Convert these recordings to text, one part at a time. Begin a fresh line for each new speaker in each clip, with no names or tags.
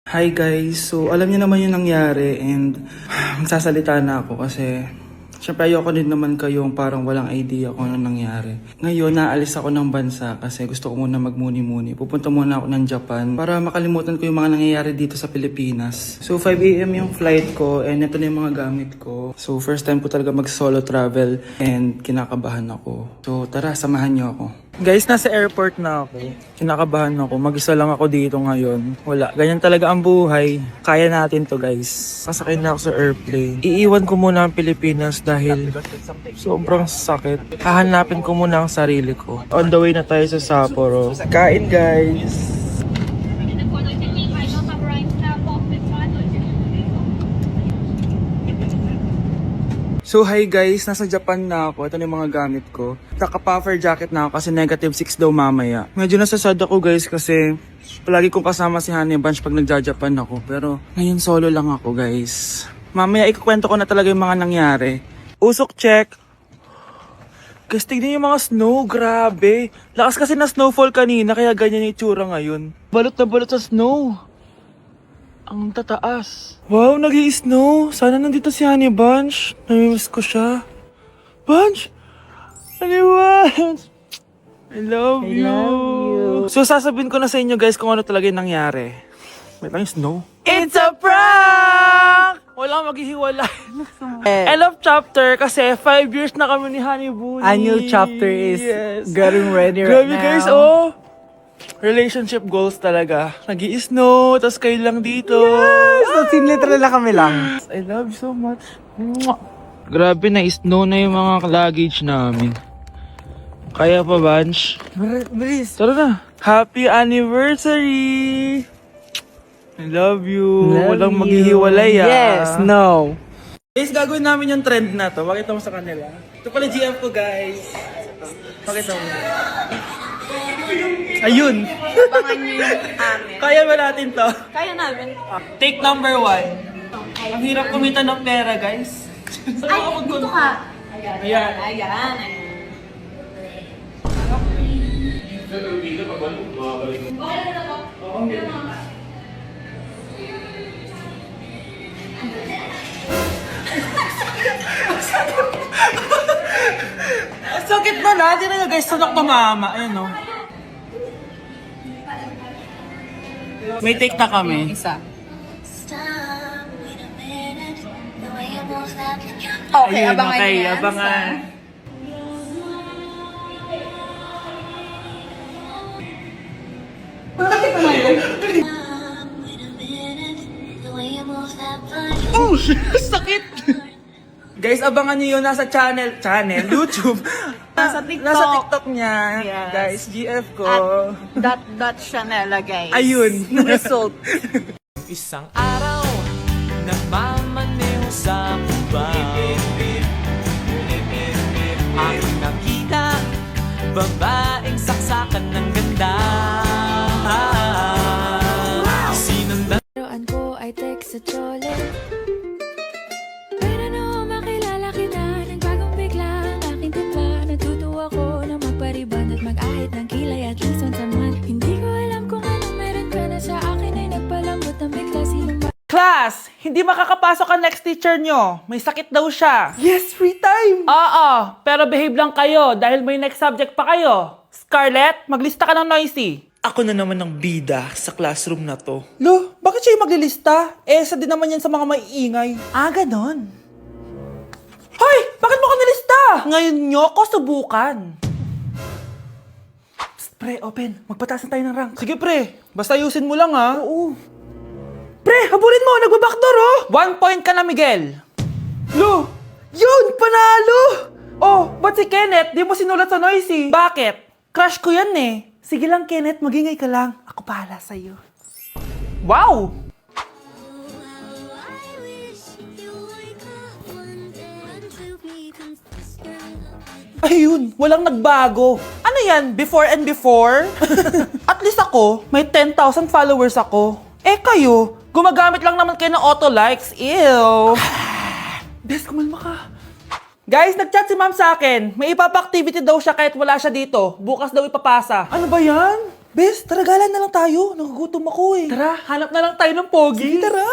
Hi guys, so alam niyo naman yung nangyari and magsasalita na ako kasi syempre ayoko din naman kayong parang walang idea kung ano nangyari. Ngayon, naalis ako ng bansa kasi gusto ko muna magmuni-muni. Pupunta muna ako ng Japan para makalimutan ko yung mga nangyayari dito sa Pilipinas. So 5 AM yung flight ko and ito na yung mga gamit ko. So first time ko talaga mag-solo travel and kinakabahan ako. So tara, samahan niyo ako. Guys, nasa airport na ako. Kinakabahan ako. Mag-isa lang ako dito ngayon. Wala. Ganyan talaga ang buhay. Kaya natin to, guys. Sasakay na ako sa airplane. Iiwan ko muna ang Pilipinas dahil sobrang sakit. Hahanapin ko muna ang sarili ko. On the way na tayo sa Sapporo. Kain, guys! So hi guys, nasa Japan na ako. Ito na yung mga gamit ko. Naka-puffer jacket na ako kasi -6 daw mamaya. Medyo nasasad ako guys kasi palagi kong kasama si Honey Bunch pag nagja-Japan ako. Pero ngayon solo lang ako guys. Mamaya ikukwento ko na talaga yung mga nangyari. Usok check. Guys, tignan yung mga snow. Grabe. Lakas kasi na snowfall kanina kaya ganyan yung itsura ngayon. Balot na balot sa snow. Ang tataas. Wow, nag-i-snow. Sana nandito si Honey Bunch. Namimiss ko siya. Bunch! Honey Bunch! I love you. So, sasabihin ko na sa inyo guys kung ano talaga yung nangyari. Wait lang yung snow. It's a prank! Walang maghihiwalay. End of chapter kasi 5 years na kami ni Honey Bunny.
A new chapter is getting ready right
Grabe
now.
guys, oh! Relationship goals talaga. Nag-i-snow, tas kayo lang dito.
Yes! So, literal na kami lang.
I love you so much. Mwah! Grabe na, snow na yung mga luggage namin. Kaya pa, Bunch?
Bilis.
Tara na. Happy anniversary! I love you. Walang maghihiwalay, ah.
Yes, no.
Guys, gagawin namin yung trend na to. Pakita mo sa kanila. Ito pala GF ko, guys. Pakita mo. Ayun.
Abangan nyo yung amin.
Kaya ba natin to?
Kaya namin.
Take number 1. Ang hirap kumita ng pera, guys.
Ay, dito ka.
Ayan.
Ayan.
Sakit na natin na guys. Sunok pa mama. Ayan o. May take na kami.
Isa. Okay,
Ayun,
abangan
okay,
nyo yan.
abangan. Oh, sakit! Guys, abangan nyo yun. Nasa channel, YouTube.
Nasa TikTok.
Nasa TikTok niya.
Yes.
Guys, GF ko.
At Chanel, guys.
Ayun.
Yung result.
Isang araw, nagmamaneho sa kuba. Aking nakita, babaeng saksakan ng ganda. Sinundan
Laruan ko ay text sa chole. Pero no makilala kita, nagbagong bigla ang aking timpla. Natutuwa ko na magpariban at mag-ahit ng kilay at least once a month. Hindi ko alam kung anong meron ka na sa akin ay nagpalambot ng bigla. Sinong
Class, hindi makakapasok ang next teacher nyo. May sakit daw siya.
Yes, free time.
Oo, pero behave lang kayo dahil may next subject pa kayo. Scarlett, maglista ka ng noisy. Ako na naman ang bida sa classroom na to. Lo, bakit siya yung maglilista? Isa din naman yan sa mga maiingay. Ah, ganon. Hoy, bakit mo ko nilista? Ngayon nyo ko subukan. Psst, pre, open. Magpataas na tayo ng rank. Sige, pre. Basta ayusin mo lang, ha? Oo. Pre, habulin mo! Nagbabackdoor, oh! 1 point ka na, Miguel. Lo! Yun! Panalo! Oh, ba't si Kenneth di mo sinulat sa noisy? Bakit? Crush ko yan eh. Sige lang, Kenneth. Magingay ka lang. Ako pahala sa'yo. Wow! Ayun, walang nagbago. Ano yan? Before and before? At least ako, may 10,000 followers ako. Eh kayo, gumagamit lang naman kayo ng auto likes. Ew. Bes, kumalma ka. Guys, nag-chat si ma'am sa akin. May ipapa-activity daw siya kahit wala siya dito. Bukas daw ipapasa. Ano ba yan?
Bes, tara galan na lang tayo. Nagugutom ako eh. Tara, hanap na lang tayo ng pogi. Sige, tara.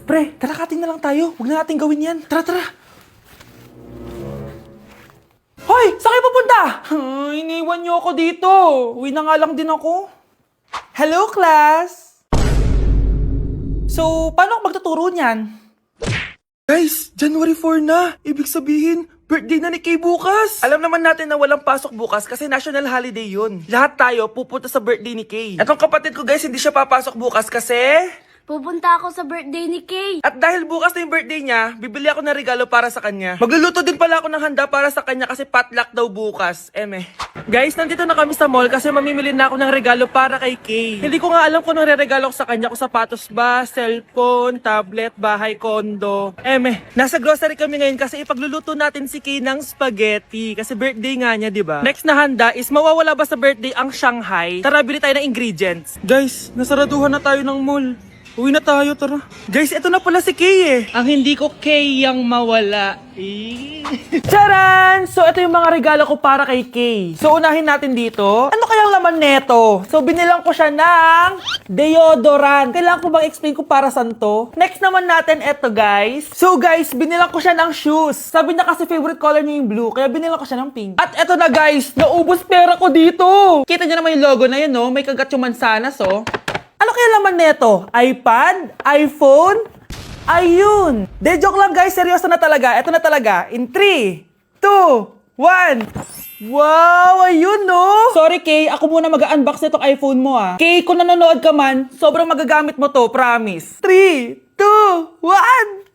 Pre, tara kating na lang tayo. Huwag na natin gawin yan. Tara, tara. Hoy! Saan kayo pupunta? Iniwan niyo ako dito. Uwi na nga lang din ako. Hello, class! So, paano ako magtuturo niyan?
Guys, January 4 na. Ibig sabihin, birthday na ni Kay bukas. Alam naman natin na walang pasok bukas kasi national holiday yun. Lahat tayo pupunta sa birthday ni Kay. Etong kapatid ko guys, hindi siya papasok bukas kasi...
Pupunta ako sa birthday ni Kay.
At dahil bukas na yung birthday niya, bibili ako ng regalo para sa kanya. Magluluto din pala ako ng handa para sa kanya kasi potluck daw bukas. Guys, nandito na kami sa mall kasi mamimili na ako ng regalo para kay Kay. Hindi ko nga alam kung anong re-regalo ko sa kanya. Kung sapatos ba, cellphone, tablet, bahay, kondo. Nasa grocery kami ngayon kasi ipagluluto natin si Kay ng spaghetti. Kasi birthday nga niya, di ba? Next na handa is mawawala ba sa birthday ang Shanghai? Tara, bili tayo ng ingredients. Guys, nasaraduhan na tayo ng mall. Uwi na tayo, tara. Guys, ito na pala si Kay eh. Ang hindi ko Kay yang mawala.
Charan! So, ito yung mga regalo ko para kay Kay. So, unahin natin dito. Ano kayang laman neto? So, binilang ko siya ng deodorant. Kailangan ko bang explain ko para saan to? Next naman natin ito, guys. So, guys, binilang ko siya ng shoes. Sabi niya kasi favorite color niya yung blue, kaya binilang ko siya ng pink. At ito na, guys, naubos pera ko dito. Kita niyo naman yung logo na yun, no? May kagat yung mansanas, oh. Ano kaya laman neto? iPad? iPhone? Ayun! De, joke lang guys, seryoso na talaga. Ito na talaga. In 3, 2, 1. Wow! Ayun no! Sorry Kay, ako muna mag-unbox nitong iPhone mo ah. Kay, kung nanonood ka man, sobrang magagamit mo to, promise. 3, 2, 1!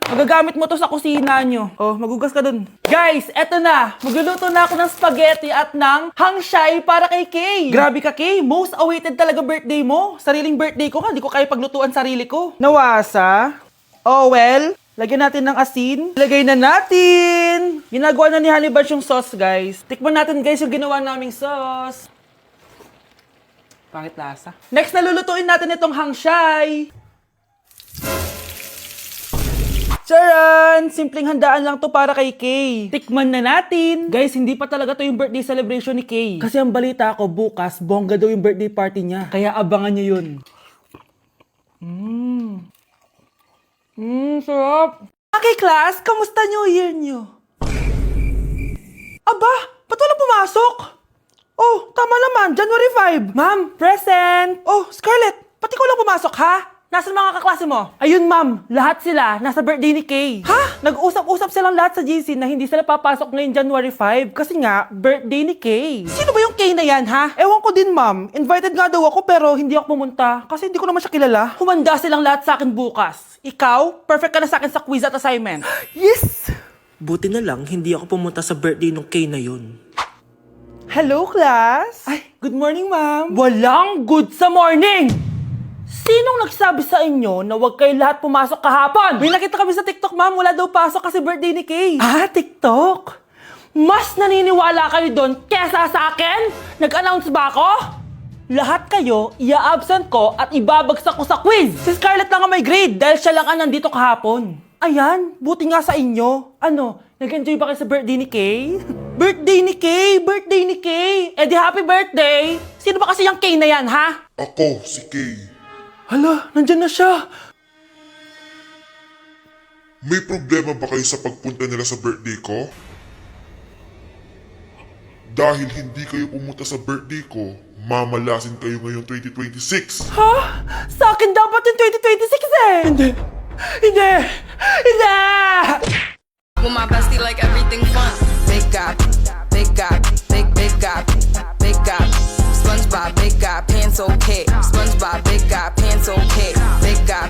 Magagamit mo to sa kusina nyo. Oh, magugas ka dun. Guys, eto na. Magluluto na ako ng spaghetti at ng hangshai para kay Kay. Grabe ka, Kay. Most awaited talaga birthday mo. Sariling birthday ko nga. Hindi ko kaya paglutuan sarili ko. Nawasa? Oh, well. Lagyan natin ng asin. Lagay na natin. Ginagawa na ni Honey Bunch yung sauce, guys. Tikman natin, guys, yung ginawa naming sauce. Pangit lasa. Next, nalulutuin natin itong hangshai. Charan! Simpleng handaan lang to para kay Kay. Tikman na natin. Guys, hindi pa talaga to yung birthday celebration ni Kay. Kasi ang balita ko, bukas, bongga daw yung birthday party niya. Kaya abangan niyo yun. Sarap. Okay, class, kamusta New Year niyo? Aba, ba't wala pumasok? Oh, tama naman, January 5. Ma'am, present. Oh, Scarlett, pati ko lang pumasok, ha? Nasaan mga kaklase mo? Ayun, ma'am. Lahat sila nasa birthday ni Kay. Ha? Nag-usap-usap silang lahat sa GC na hindi sila papasok ngayon January 5 kasi nga, birthday ni Kay. Sino ba yung Kay na yan, ha? Ewan ko din, ma'am. Invited nga daw ako pero hindi ako pumunta kasi hindi ko naman siya kilala. Humanda silang lahat sa akin bukas. Ikaw, perfect ka na sa akin sa quiz at assignment. Yes!
Buti na lang, hindi ako pumunta sa birthday nung Kay na yun.
Hello, class? Ay, good morning, ma'am. Walang good sa morning! Sinong nagsabi sa inyo na huwag kayo lahat pumasok kahapon? May nakita kami sa TikTok, ma'am. Wala daw pasok kasi birthday ni Kay. Ah, TikTok? Mas naniniwala kayo doon kesa sa akin? Nag-announce ba ako? Lahat kayo, ia-absent ko at ibabagsak ko sa quiz. Si Scarlett lang ang may grade dahil siya lang ang nandito kahapon. Ayan, buti nga sa inyo. Ano, nag-enjoy ba kayo sa birthday ni Kay? Birthday ni Kay! Birthday ni Kay! Eh di happy birthday! Sino ba kasi yung Kay na yan, ha?
Ako, si Kay.
Hala, nandyan na siya.
May problema ba kayo sa pagpunta nila sa birthday ko? Dahil hindi kayo pumunta sa birthday ko, mamalasin kayo ngayong 2026.
Ha? Sa akin dapat yung 2026 eh! Hindi! Hindi! Hindi!
With my bestie like everything fun. Big guy, big guy, big guy, big guy. SpongeBob, big guy, pants okay. SpongeBob, big guy, pants okay. Big guy,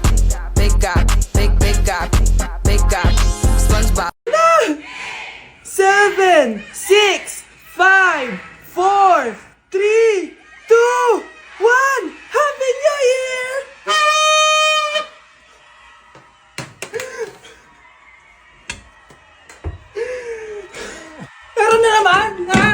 big guy, big guy, big guy. SpongeBob.
7, 6, 5, 4, 3, 2, 1! Happy New Year! Meron na naman, ha?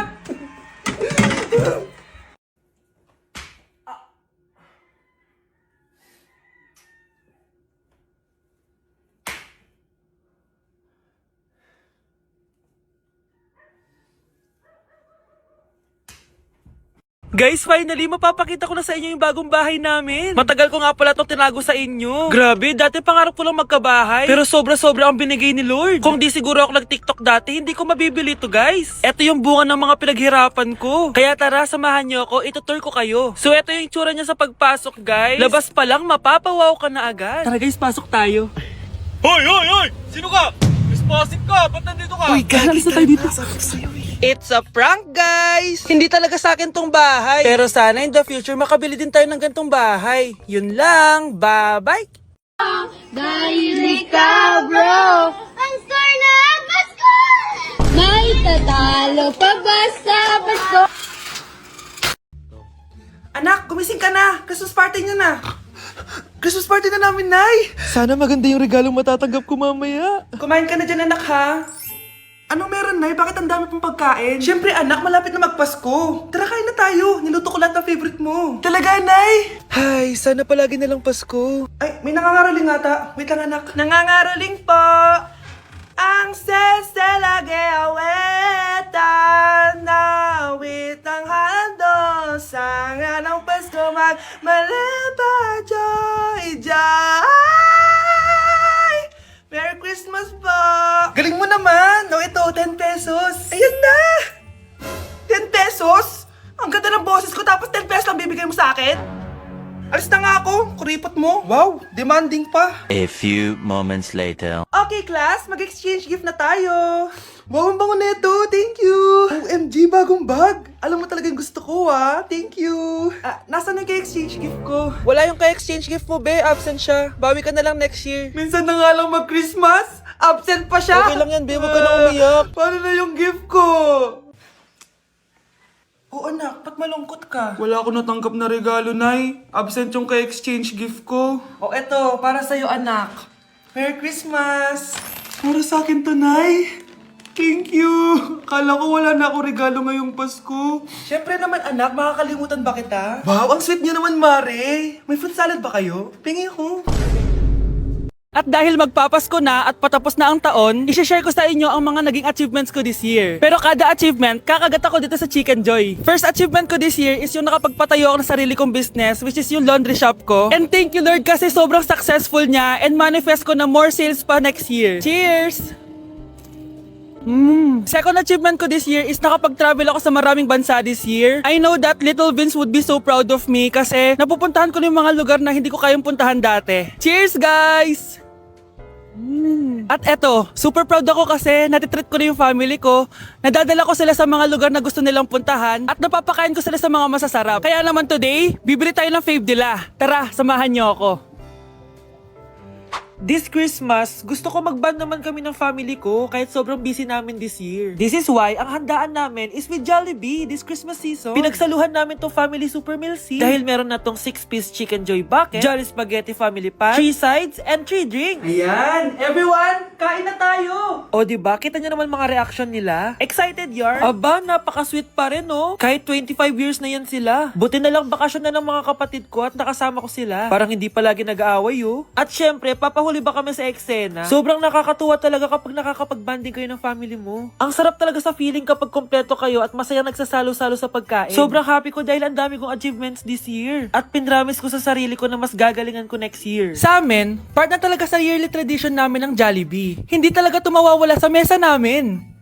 Guys, finally, mapapakita ko na sa inyo yung bagong bahay namin. Matagal ko nga pala itong tinago sa inyo. Grabe, dati pangarap ko lang magkabahay. Pero sobra-sobra ang binigay ni Lord. Kung di siguro ako nag-TikTok dati, hindi ko mabibili ito, guys. Ito yung bunga ng mga pinaghirapan ko. Kaya tara, samahan nyo ako, itutur ko kayo. So, ito yung itsura niya sa pagpasok, guys. Labas pa lang, mapapawaw ka na agad. Tara guys, pasok tayo.
Hoy, hoy, hoy! Sino ka? Responsive ka! Ba't nandito ka?
Uy, guys, tayo dito. It's a prank, guys! Hindi talaga sa akin tong bahay. Pero sana in the future, makabili din tayo ng gantong bahay. Yun lang. Bye-bye!
Dahil ikaw, bro, ang star na Pasko! May tatalo pa ba sa Pasko?
Anak, gumising ka na! Christmas party niyo na! Christmas party na namin, Nay! Sana maganda yung regalong matatanggap ko mamaya. Kumain ka na dyan, anak, ha? Anong meron, Nay? Bakit ang dami pong pagkain? Siyempre, anak, malapit na magpasko. Tara, kain na tayo. Niluto ko lahat ng favorite mo. Talaga, Nay? Ay, sana palagi na lang Pasko. Ay, may nangangaraling ata. Wait lang, anak. Nangangaraling po! Ang seselage awetan na awit ang hando sa nga ng Pasko magmalaba joy joy. Merry Christmas po! Galing mo naman! No, ito, 10 pesos. Ayan na! 10 pesos? Ang ganda ng boses ko tapos 10 pesos lang bibigay mo sa akin? Alis na nga ako, kuripot mo. Wow, demanding pa.
A few moments later.
Okay, class, mag-exchange gift na tayo. Wow, ang bango neto. Thank you. OMG, bagong bag. Alam mo talaga yung gusto ko, ah. Thank you. Nasaan yung ka-exchange gift ko? Wala yung ka-exchange gift mo, be. Absent siya. Bawi ka na lang next year. Minsan na nga lang mag-Christmas. Absent pa siya. Okay lang yan, be. Huwag ka na umiyak. Paano na yung gift ko? Oo, anak. Ba't malungkot ka? Wala ako natanggap na regalo, Nay. Absent yung ka-exchange gift ko. O, eto. Para sa'yo, anak. Merry Christmas! Para sa akin to, Nay. Thank you! Akala ko wala na ako regalo ngayong Pasko. Siyempre naman, anak. Makakalimutan ba kita? Wow, ang sweet niyo naman, Mare. May fruit salad ba kayo? Pingi ko. At dahil magpapasko na at patapos na ang taon, i-share ko sa inyo ang mga naging achievements ko this year. Pero kada achievement, kakagat ako dito sa Chicken Joy. First achievement ko this year is yung nakapagpatayo ako ng sarili kong business, which is yung laundry shop ko. And thank you Lord kasi sobrang successful niya and manifest ko na more sales pa next year. Cheers! Second achievement ko this year is nakapag-travel ako sa maraming bansa this year. I know that Little Vince would be so proud of me kasi napupuntahan ko na yung mga lugar na hindi ko kayang puntahan dati. Cheers guys! At eto, super proud ako kasi natitreat ko na yung family ko. Nadadala ko sila sa mga lugar na gusto nilang puntahan at napapakain ko sila sa mga masasarap. Kaya naman today, bibili tayo ng fave nila. Tara, samahan niyo ako. This Christmas, gusto ko mag-band naman kami ng family ko kahit sobrang busy namin this year. This is why ang handaan namin is with Jollibee this Christmas season. Pinagsaluhan namin tong family super meal scene dahil meron na tong 6-piece Chicken Joy Bucket, Jolly Spaghetti Family Pan, 3 sides, and 3 drinks. Ayan! Everyone, kain na tayo! O diba, kita nyo naman mga reaction nila? Excited yarn? Aba, napaka-sweet pa rin no? Kahit 25 years na yan sila. Buti na lang bakasyon na ng mga kapatid ko at nakasama ko sila. Parang hindi palagi nag-aaway oh. At syempre, papahuli ba kami sa eksena? Sobrang nakakatuwa talaga kapag nakakapag-banding kayo ng family mo. Ang sarap talaga sa feeling kapag kompleto kayo at masayang nagsasalo-salo sa pagkain. Sobrang happy ko dahil ang dami kong achievements this year. At pinramis ko sa sarili ko na mas gagalingan ko next year. Sa amin, part na talaga sa yearly tradition namin ng Jollibee. Hindi talaga tumawawala sa mesa namin.